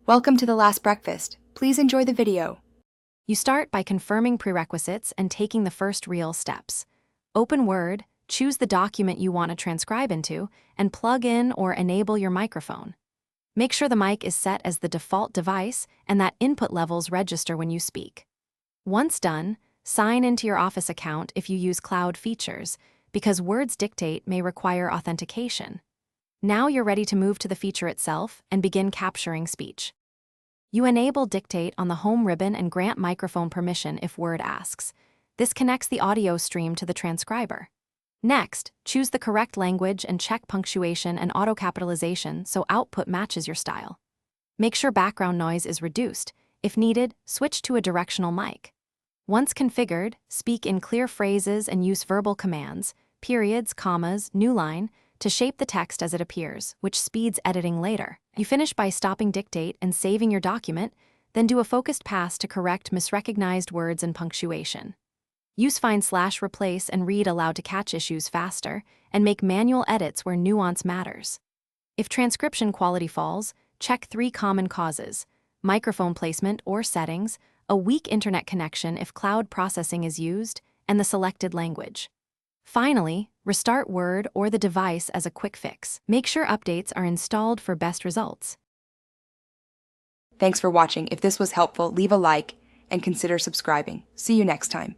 Welcome to The Last Breakfast. Please enjoy the video. You start by confirming prerequisites and taking the first real steps. Open Word, choose the document you want to transcribe into, and plug in or enable your microphone. Make sure the mic is set as the default device and that input levels register when you speak. Once done, sign into your Office account if you use cloud features, because Word's dictate may require authentication. Now you're ready to move to the feature itself and begin capturing speech. You enable Dictate on the home ribbon and grant microphone permission if Word asks. This connects the audio stream to the transcriber. Next, choose the correct language and check punctuation and auto-capitalization so output matches your style. Make sure background noise is reduced. If needed, switch to a directional mic. Once configured, speak in clear phrases and use verbal commands, periods, commas, new line, to shape the text as it appears, which speeds editing later. You finish by stopping Dictate and saving your document, then do a focused pass to correct misrecognized words and punctuation. Use find/replace and read aloud to catch issues faster, and make manual edits where nuance matters. If transcription quality falls, check 3 common causes: microphone placement or settings, a weak internet connection if cloud processing is used, and the selected language. Finally, restart Word or the device as a quick fix. Make sure updates are installed for best results. Thanks for watching. If this was helpful, leave a like and consider subscribing. See you next time.